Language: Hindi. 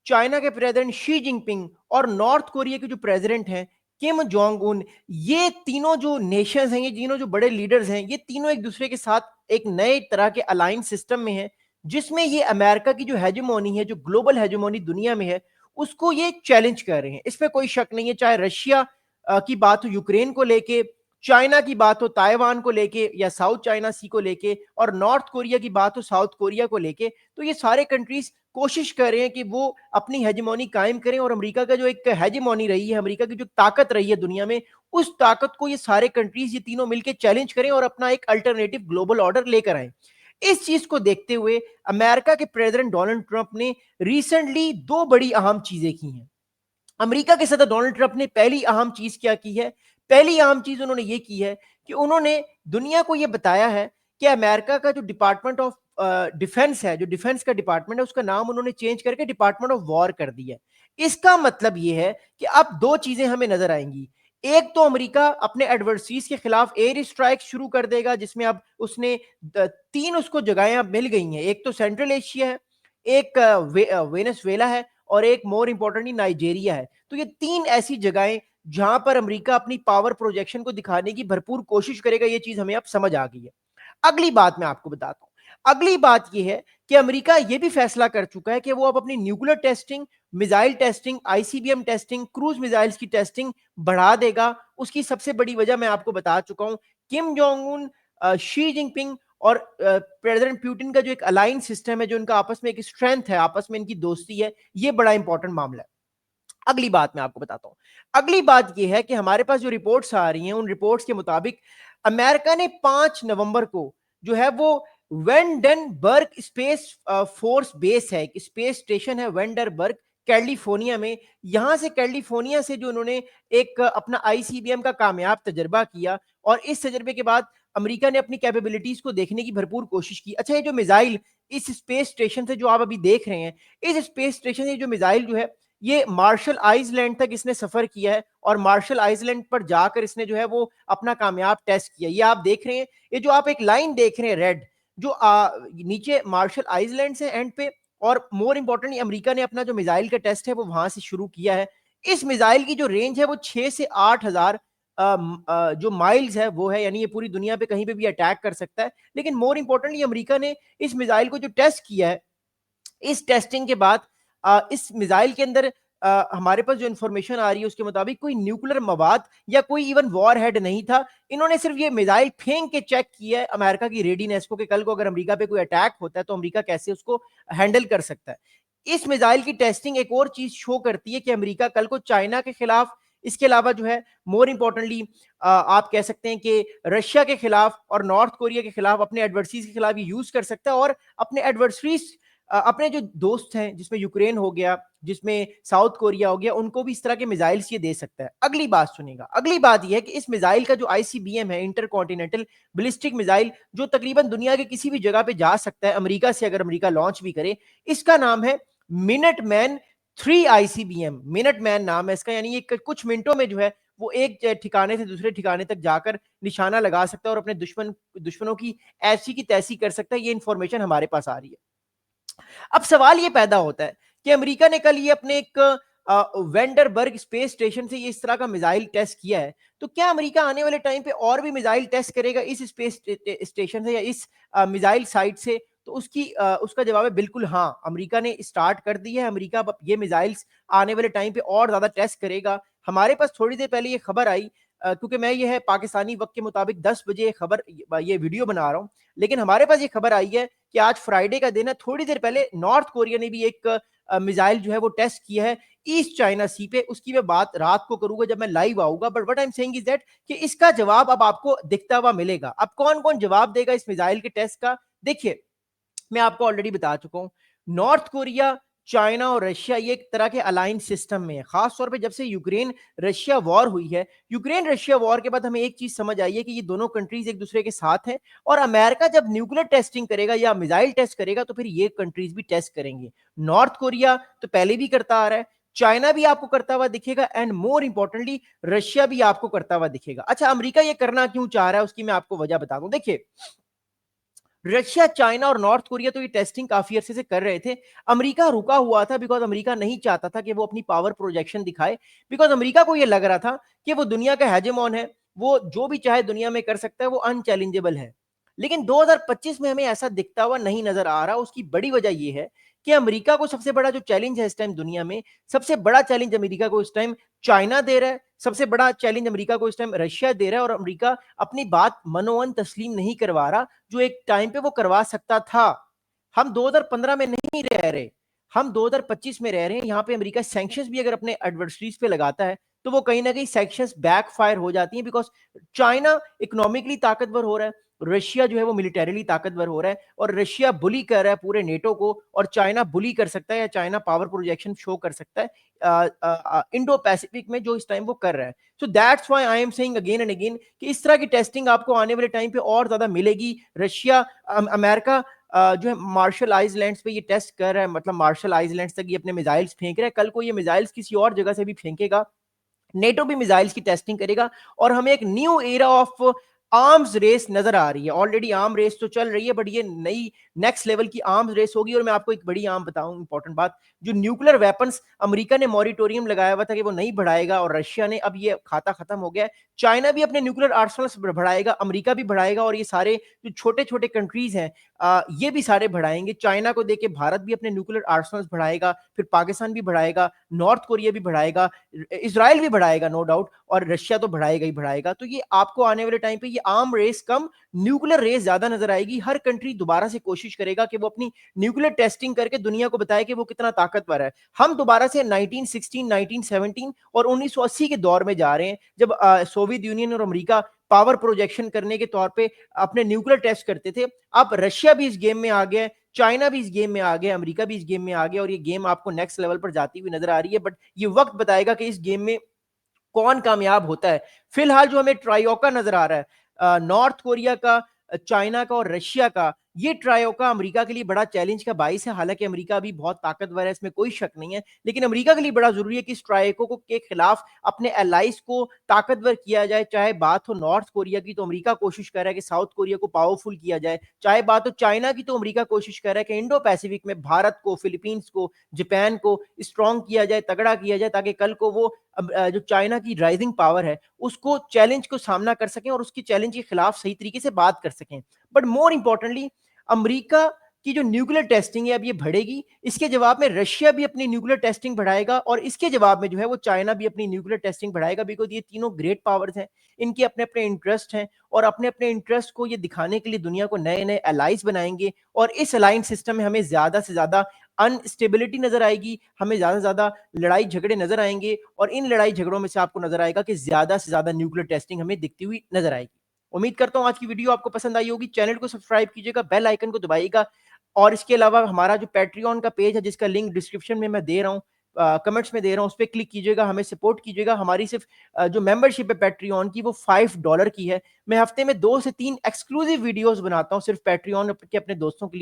चाइना के प्रेसिडेंट शी जिनपिंग और नॉर्थ कोरिया के जो प्रेसिडेंट हैं किम जोंग उन, ये तीनों जो नेशंस हैं, ये तीनों जो बड़े लीडर्स हैं, ये तीनों एक दूसरे के साथ एक नए तरह के अलायंस सिस्टम में हैं, जिसमें ये अमेरिका की जो हेजेमोनी है, जो ग्लोबल हेजेमोनी दुनिया में है, उसको ये चैलेंज कर रहे हैं। इसमें कोई शक नहीं है, चाहे रशिया की बात हो यूक्रेन को लेके, चाइना की बात हो ताइवान को लेके या साउथ चाइना सी को लेके, और नॉर्थ कोरिया की बात हो साउथ कोरिया को लेके, तो ये सारे कंट्रीज कोशिश कर रहे हैं कि वो अपनी हेजेमोनी कायम करें। और अमेरिका का जो एक हेजेमोनी रही है, अमेरिका की जो ताकत रही है दुनिया में, उस ताकत को ये सारे कंट्रीज, ये तीनों मिलकर चैलेंज करें और अपना एक अल्टरनेटिव ग्लोबल ऑर्डर लेकर आए। इस चीज को देखते हुए अमेरिका के प्रेसिडेंट डोनाल्ड ट्रंप ने रिसेंटली दो बड़ी अहम चीजें की हैं। अमेरिका के सदर डोनाल्ड ट्रंप ने पहली अहम चीज क्या की है? पहली अहम चीज उन्होंने ये की है कि उन्होंने दुनिया को यह बताया है कि अमेरिका का जो डिपार्टमेंट ऑफ डिफेंस है, जो डिफेंस का डिपार्टमेंट है, उसका नाम उन्होंने चेंज करके डिपार्टमेंट ऑफ वॉर कर दिया है। इसका मतलब यह है कि अब दो चीजें हमें नजर आएंगी। एक तो अमेरिका अपने एडवर्सरीज के खिलाफ एयर स्ट्राइक शुरू कर देगा, जिसमें अब उसने तीन उसको जगहें अब मिल गई हैं। एक तो सेंट्रल एशिया है, एक वेनेजुएला है, और एक मोर इंपॉर्टेंटली नाइजेरिया है। तो ये तीन ऐसी जगहें जहां पर अमेरिका अपनी पावर प्रोजेक्शन को दिखाने की भरपूर कोशिश करेगा। ये चीज हमें अब समझ आ गई है। अगली बात मैं आपको बताता हूं। अगली बात यह है कि अमेरिका यह भी फैसला कर चुका है कि वो अब अपनी nuclear testing, missile testing, ICBM testing, cruise missiles की टेस्टिंग बढ़ा देगा। उसकी सबसे बड़ी वजह मैं आपको बता चुका हूं। Kim Jong Un, Xi Jinping और प्रेसिडेंट पुतिन का जो एक अलायंस सिस्टम है, जो इनका आपस में एक स्ट्रेंथ है, आपस में इनकी दोस्ती है, ये बड़ा इंपॉर्टेंट मामला है। अगली बात मैं आपको बताता हूं। अगली बात यह है कि हमारे पास जो रिपोर्ट्स आ रही हैं, उन रिपोर्ट्स के मुताबिक अमेरिका ने 5 नवंबर को जो है वो वेंडनबर्ग स्पेस फोर्स बेस है, एक स्पेस स्टेशन है वेंडरबर्ग, कैलिफोर्निया में। यहां से कैलिफोर्निया से जो उन्होंने एक अपना आईसीबीएम का कामयाब तजर्बा किया, और इस तजर्बे के बाद अमेरिका ने अपनी कैपेबिलिटीज को देखने की भरपूर कोशिश की। अच्छा, ये जो मिसाइल इस स्पेस स्टेशन से जो आप अभी देख रहे हैं, इस स्पेस स्टेशन से जो मिसाइल जो है, ये मार्शल आइसलैंड तक इसने सफर किया है, और मार्शल आइसलैंड पर जाकर इसने जो है वो अपना कामयाब टेस्ट किया। ये आप देख रहे हैं, ये जो आप एक लाइन देख रहे हैं रेड, जो नीचे मार्शल आइसलैंड से एंड पे, और मोर इंपॉर्टेंटली अमेरिका ने अपना जो मिसाइल का टेस्ट है वो वहां से शुरू किया है। इस मिसाइल की जो रेंज है वो 6 से 8 हजार जो माइल्स है वो है, यानी ये पूरी दुनिया पे कहीं पे भी अटैक कर सकता है। लेकिन मोर इंपॉर्टेंटली अमेरिका ने इस मिसाइल को जो टेस्ट किया है, इस टेस्टिंग के बाद इस मिसाइल के अंदर हमारे पास जो इंफॉर्मेशन आ रही है उसके मुताबिक कोई न्यूक्लियर मवाद या कोई इवन वॉर हेड नहीं था। इन्होंने सिर्फ ये मिसाइल फेंक के चेक किया है अमेरिका की रेडीनेस को, कि कल को अगर अमेरिका पे कोई अटैक होता है तो अमेरिका कैसे उसको हैंडल कर सकता है। इस मिसाइल की टेस्टिंग एक और चीज शो करती है कि अमेरिका कल को चाइना के खिलाफ, इसके अलावा जो है मोर इंपॉर्टेंटली आप कह सकते हैं कि रशिया के खिलाफ और नॉर्थ कोरिया के खिलाफ, अपने एडवर्सरीज के खिलाफ ये यूज कर सकता है, और अपने एडवर्सरीज, अपने जो दोस्त हैं, जिसमें यूक्रेन हो गया, जिसमें साउथ कोरिया हो गया, उनको भी इस तरह के मिसाइल्स ये दे सकता है। अगली बात सुनिएगा। अगली बात यह है कि इस मिसाइल का जो आईसीबीएम है, इंटर कॉन्टिनेंटल बैलिस्टिक मिसाइल, जो तकरीबन दुनिया के किसी भी जगह पे जा सकता है अमेरिका से, अगर अमेरिका लॉन्च भी करे, इसका नाम है minute man 3 ICBM. Minute man नाम है इसका, यानी ये कुछ मिनटों में जो है वो एक ठिकाने से दूसरे ठिकाने तक जाकर निशाना लगा सकता है और अपने दुश्मनों की ऐसी की तैसी कर सकता है। ये इंफॉर्मेशन हमारे पास आ रही है। अब सवाल ये पैदा होता है कि अमेरिका ने कल ये अपने एक वेंडरबर्ग स्पेस स्टेशन से ये इस तरह का मिसाइल टेस्ट किया है, तो क्या अमेरिका आने वाले टाइम पे और भी मिसाइल टेस्ट करेगा इस स्पेस स्टेशन से या इस मिसाइल साइट से? तो उसका जवाब है बिल्कुल हाँ। अमेरिका ने स्टार्ट कर दी है। अमेरिका अब ये मिसाइल्स आने वाले टाइम पे और ज्यादा टेस्ट करेगा। हमारे पास थोड़ी देर पहले ये खबर आई, क्योंकि मैं ये है पाकिस्तानी वक्त के मुताबिक 10 बजे खबर, ये वीडियो बना रहा हूँ, लेकिन हमारे पास ये खबर आई है कि आज फ्राइडे का दिन है। थोड़ी देर पहले नॉर्थ कोरिया ने भी एक मिसाइल जो है वो टेस्ट किया है ईस्ट चाइना सी पे। उसकी मैं बात रात को करूंगा जब मैं लाइव आऊंगा। But what I am saying is that कि इसका जवाब अब आपको दिखता हुआ मिलेगा। अब कौन कौन जवाब देगा इस मिसाइल के टेस्ट का? देखिए, मैं आपको ऑलरेडी बता चुका हूं, नॉर्थ कोरिया, चाइना और रशिया ये एक तरह के अलायंस सिस्टम में है। खास तौर पे जब से यूक्रेन रशिया वॉर हुई है, यूक्रेन रशिया वॉर के बाद हमें एक चीज समझ आई है कि ये दोनों कंट्रीज एक दूसरे के साथ हैं, और अमेरिका जब न्यूक्लियर टेस्टिंग करेगा या मिसाइल टेस्ट करेगा तो फिर ये कंट्रीज भी टेस्ट करेंगे। नॉर्थ कोरिया तो पहले भी करता आ रहा है, चाइना भी आपको करता हुआ दिखेगा, एंड मोर इंपॉर्टेंटली रशिया भी आपको करता हुआ दिखेगा। अच्छा, अमेरिका ये करना क्यों चाह रहा है उसकी मैं आपको वजह बता दूं। देखिए, रशिया, चाइना और नॉर्थ कोरिया तो ये टेस्टिंग काफी अरसे से कर रहे थे। अमेरिका रुका हुआ था बिकॉज अमेरिका नहीं चाहता था कि वो अपनी पावर प्रोजेक्शन दिखाए, बिकॉज अमेरिका को ये लग रहा था कि वो दुनिया का हेजेमॉन है, वो जो भी चाहे दुनिया में कर सकता है, वो अनचैलेंजेबल है। लेकिन 2025 में हमें ऐसा दिखता हुआ नहीं नजर आ रहा। उसकी बड़ी वजह यह है कि अमेरिका को सबसे बड़ा जो चैलेंज है इस टाइम दुनिया में, सबसे बड़ा चैलेंज अमेरिका को इस टाइम चाइना दे रहा है, सबसे बड़ा चैलेंज अमेरिका को इस टाइम रशिया दे रहा है, और अमेरिका अपनी बात मनोवन तस्लीम नहीं करवा रहा जो एक टाइम पे वो करवा सकता था। हम 2015 में नहीं रह रहे, हम 2025 में रह रहे हैं। यहाँ पे अमेरिका सैंक्शंस भी अगर अपने एडवर्सरीज पे लगाता है तो वो कहीं ना कहीं सैंक्शंस बैकफायर हो जाती हैं, बिकॉज चाइना इकोनॉमिकली ताकतवर हो रहा है, रशिया जो है वो मिलिटरीली ताकतवर हो रहा है, और रशिया बुली कर रहा है पूरे नेटो को, और चाइना बुली कर सकता है या चाइना पावर प्रोजेक्शन शो कर सकता है इंडो पैसिफिक में, जो इस टाइम वो कर रहा है। So that's why I am saying again and again कि इस तरह की टेस्टिंग आपको आने वाले टाइम पे और ज्यादा मिलेगी। रशिया, अमेरिका जो है मार्शल आइलैंड्स पे ये टेस्ट कर रहा है, मतलब मार्शल आइलैंड्स तक ये अपने मिसाइल्स फेंक रहा है, कल को ये मिसाइल्स किसी और जगह से भी फेंकेगा, नेटो भी मिसाइल्स की टेस्टिंग करेगा, और हमें एक new era of arms race नजर आ रही है। ऑलरेडी आर्म रेस तो चल रही है, बट ये नई नेक्स्ट लेवल की आर्म्स रेस होगी। और मैं आपको एक बड़ी आर्म बताऊं, इंपॉर्टेंट बात, जो न्यूक्लियर वेपन्स अमेरिका ने मॉरिटोरियम लगाया हुआ था कि वो नहीं बढ़ाएगा, और रशिया ने, अब ये खाता खत्म हो गया है। चाइना भी अपने न्यूक्लियर आर्सनल्स बढ़ाएगा, अमेरिका भी बढ़ाएगा, और ये सारे जो छोटे छोटे कंट्रीज हैं ये भी सारे बढ़ाएंगे। चाइना को देके भारत भी अपने न्यूक्लियर आर्सनल्स बढ़ाएगा, फिर पाकिस्तान भी बढ़ाएगा, नॉर्थ कोरिया भी बढ़ाएगा, इसराइल भी बढ़ाएगा नो डाउट, और रशिया तो बढ़ाएगा ही बढ़ाएगा। तो ये आपको आने वाले टाइम पे ये आर्म रेस कम न्यूक्लियर रेस ज्यादा नजर आएगी। हर कंट्री दोबारा से कोशिश करेगा कि वो अपनी न्यूक्लियर टेस्टिंग करके दुनिया को बताए कि वो कितना ताकतवर है। हम दोबारा से 1916, 1917 और 1980 के दौर में जा रहे हैं, जब सोवियत यूनियन और अमेरिका पावर प्रोजेक्शन करने के तौर पे अपने न्यूक्लियर टेस्ट करते थे। अब रशिया भी इस गेम में आ गया है, चाइना भी इस गेम में आ गया, अमेरिका भी इस गेम में आ गया, और ये गेम आपको नेक्स्ट लेवल पर जाती हुई नजर आ रही है। बट ये वक्त बताएगा कि इस गेम में कौन कामयाब होता है। फिलहाल जो हमें ट्रायोका नजर आ रहा है, नॉर्थ कोरिया का, चाइना का और रशिया का, ये ट्रायोका अमेरिका के लिए बड़ा चैलेंज का बाइस है। हालांकि अमेरिका भी बहुत ताकतवर है, इसमें कोई शक नहीं है, लेकिन अमेरिका के लिए बड़ा जरूरी है कि इस ट्रायोको को के खिलाफ अपने एलाइज को ताकतवर किया जाए। चाहे बात हो नॉर्थ कोरिया की, तो अमेरिका कोशिश कर रहा है कि साउथ कोरिया को पावरफुल किया जाए, चाहे बात हो चाइना की, तो अमेरिका कोशिश कर रहा है कि इंडो पैसिफिक में भारत को, फिलीपींस को, जापान को स्ट्रॉन्ग किया जाए, तगड़ा किया जाए, ताकि कल को वो जो चाइना की राइजिंग पावर है उसको चैलेंज को सामना कर सकें, और उसकी चैलेंज के खिलाफ सही तरीके से बात कर सकें। बट मोर इंपॉर्टेंटली, अमेरिका की जो न्यूक्लियर टेस्टिंग है अब ये बढ़ेगी, इसके जवाब में रशिया भी अपनी न्यूक्लियर टेस्टिंग बढ़ाएगा, और इसके जवाब में जो है वो चाइना भी अपनी न्यूक्लियर टेस्टिंग बढ़ाएगा, बिकॉज ये तीनों ग्रेट पावर्स हैं, इनके अपने अपने इंटरेस्ट हैं, और अपने अपने इंटरेस्ट को ये दिखाने के लिए दुनिया को नए नए अलाइंस बनाएंगे। और इस अलाइंस सिस्टम में हमें ज्यादा से ज्यादा अनस्टेबिलिटी नजर आएगी, हमें ज्यादा से ज्यादा लड़ाई झगड़े नजर आएंगे, और इन लड़ाई झगड़ों में से आपको नजर आएगा कि ज्यादा से ज्यादा न्यूक्लियर टेस्टिंग हमें दिखती हुई नजर आएगी। उम्मीद करता हूं आज की वीडियो आपको पसंद आई होगी। चैनल को सब्सक्राइब कीजिएगा, बेल आइकन को दबाइएगा, और इसके अलावा हमारा जो पैट्रियन का पेज है, जिसका लिंक डिस्क्रिप्शन में मैं दे रहा हूँ, कमेंट्स में दे रहा हूँ, उस पर क्लिक कीजिएगा, हमें सपोर्ट कीजिएगा। हमारी सिर्फ जो मेंबरशिप है पैट्रियन की, वो $5 की है। मैं हफ्ते में 2 से 3 एक्सक्लूसिव वीडियोस बनाता हूँ सिर्फ पैट्रियन के अपने दोस्तों के लिए।